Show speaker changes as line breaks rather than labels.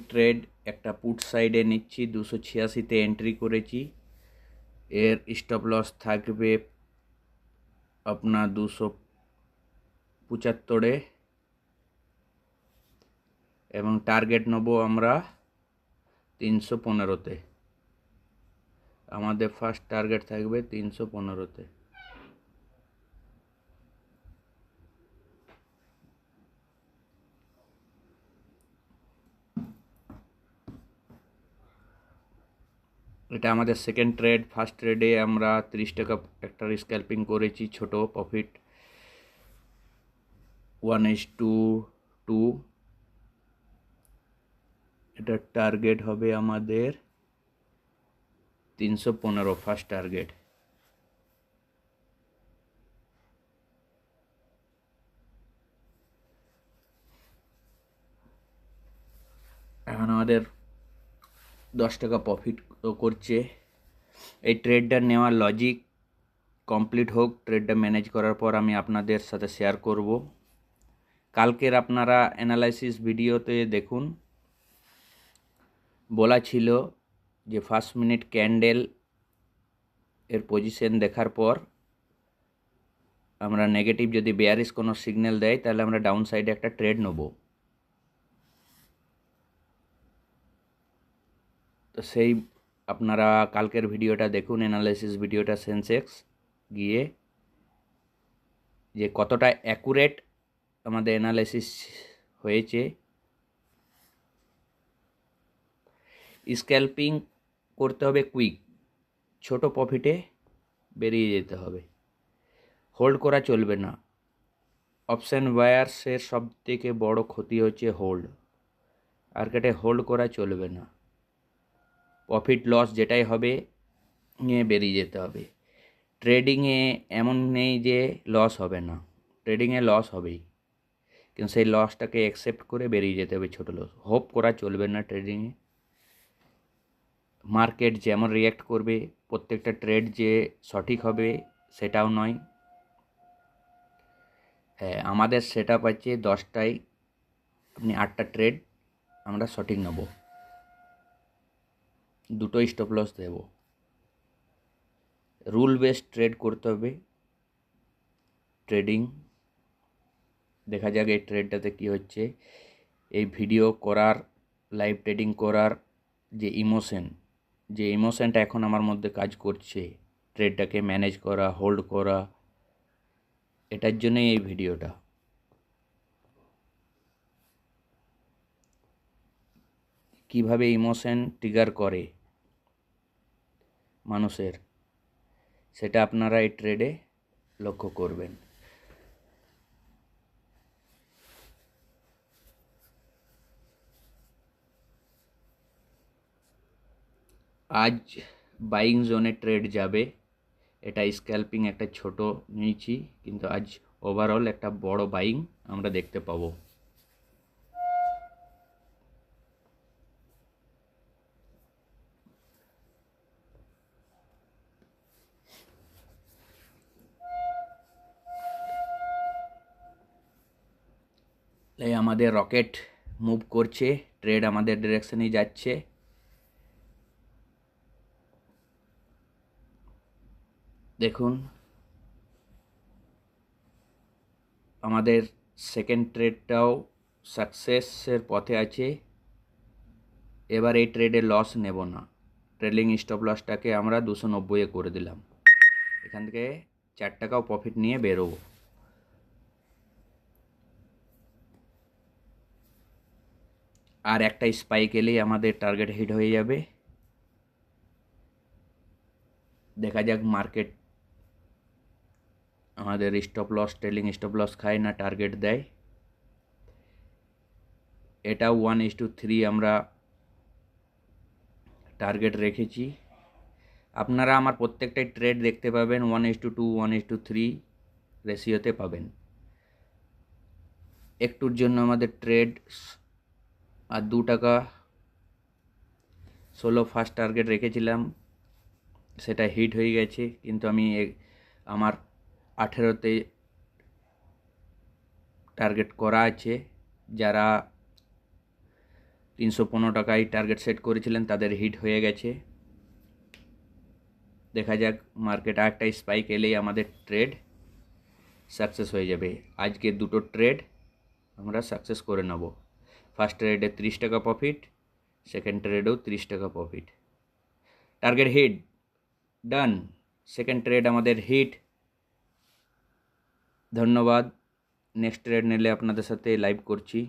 Trade একটা put সাইডে নিচ্ছি, 286-তে এন্ট্রি করেছি। এর স্টপ লস থাকবে আপনার 275-এ এবং টার্গেট নেব আমরা 315-তে। আমাদের ফার্স্ট টার্গেট থাকবে 315-তে। এটা আমাদের সেকেন্ড ট্রেড। ফার্স্ট ট্রেডে আমরা 30 টাকা একটা স্ক্যাল্পিং করেছি, ছোট প্রফিট 1:2। এটার টার্গেট হবে আমাদের 315, ফার্স্ট টার্গেট। এখন আমাদের 10 টাকা প্রফিট করছে। এই ট্রেডটা নেওয়ার লজিক কমপ্লিট হোক, ট্রেডটা ম্যানেজ করার পর আমি আপনাদের সাথে শেয়ার করব। কালকের আপনারা অ্যানালাইসিস ভিডিওতে দেখুন, বলা ছিল যে ফার্স্ট মিনিট ক্যান্ডেল এর পজিশন দেখার পর আমরা নেগেটিভ যদি বেয়ারিশ কোনো সিগন্যাল দেয় তাহলে আমরা ডাউন সাইডে একটা ট্রেড নেব। তো সেই আপনারা কালকের ভিডিওটা দেখুন, অ্যানালাইসিস ভিডিওটা, সেন্সেক্স গিয়ে যে কতটা অ্যাকুরেট আমাদের অ্যানালাইসিস হয়েছে। স্ক্যাল্পিং করতে হবে কুইক, ছোট প্রফিটে বেরিয়ে যেতে হবে, হোল্ড করা চলবে না। অপশান বায়ার্সের সব থেকে বড় ক্ষতি হচ্ছে হোল্ড। মার্কেটে হোল্ড করা চলবে না, প্রফিট লস যেটাই হবে নিয়ে বেরিয়ে যেতে হবে। ট্রেডিংয়ে এমন নেই যে লস হবে না, ট্রেডিংয়ে লস হবেই, কিন্তু সেই লসটাকে অ্যাকসেপ্ট করে বেরিয়ে যেতে হবে। ছোটো লস হোপ করা চলবে না ট্রেডিংয়ে। মার্কেট যেমন রিয়্যাক্ট করবে, প্রত্যেকটা ট্রেড যে সঠিক হবে সেটাও নয়। হ্যাঁ, আমাদের সেট আপ আছে 10টায়, আপনি 8টা ট্রেড আমরা সঠিক নেব, 2টো স্টপ লস দেব। রুল বেসড ট্রেড করতে হবে ট্রেডিং। দেখা যাক এই ট্রেডটাতে কী হচ্ছে। এই ভিডিও করার, লাইভ ট্রেডিং করার যে ইমোশনটা এখন আমার মধ্যে কাজ করছে, ট্রেডটাকে ম্যানেজ করা, হোল্ড করা, এটার জন্যই এই ভিডিওটা। কিভাবে ইমোশন ট্রিগার করে মানুষের, সেটা আপনারা এই ট্রেডে লক্ষ্য করবেন। আজ বাইং জোনে ট্রেড যাবে। এটা স্ক্যাল্পিং একটা ছোট নিয়েছি, কিন্তু আজ ওভারঅল একটা বড় বাইং আমরা দেখতে পাবো। এই আমাদের রকেট মুভ করছে, ট্রেড আমাদের ডিরেকশনেই যাচ্ছে। দেখুন আমাদের সেকেন্ড ট্রেডটাও সাকসেসের পথে আছে। এবার এই ট্রেডে লস নেব না, ট্রেলিং স্টপ লসটাকে আমরা 290-এ করে দিলাম। এখান থেকে 4 টাকাও প্রফিট নিয়ে বেরোবো। আর একটা স্পাইক এলেই আমাদের টার্গেট হিট হয়ে যাবে। দেখা যাক মার্কেট আমাদের stop loss, trailing stop loss খায় না টার্গেট দেয়। এটা 1:3 আমরা টার্গেট রেখেছি। আপনারা আমার প্রত্যেকটাই ট্রেড দেখতে পাবেন 1:2, 1:3 রেশিওতে পাবেন। একটুর জন্য আমাদের ট্রেড আর 2 টাকা 16 ফার্স্ট টার্গেট রেখেছিলাম, সেটা হিট হয়ে গেছে, কিন্তু আমি আমার 18তে টার্গেট করা আছে। যারা 315 টাকায় টার্গেট সেট করেছিলেন, তাদের হিট হয়ে গেছে। দেখা যাক মার্কেট আরেকটা স্পাইক এলেই আমাদের ট্রেড সাকসেস হয়ে যাবে। আজকে দুটো ট্রেড আমরা সাকসেস করে নেব। ফার্স্ট ট্রেডে 30 টাকা প্রফিট, সেকেন্ড ট্রেডেও 30 টাকা প্রফিট। টার্গেট হিট, ডান। সেকেন্ড ট্রেড আমাদের হিট। ধন্যবাদ। নেক্সট ট্রেড নিলে আপনাদের সাথে লাইভ করছি।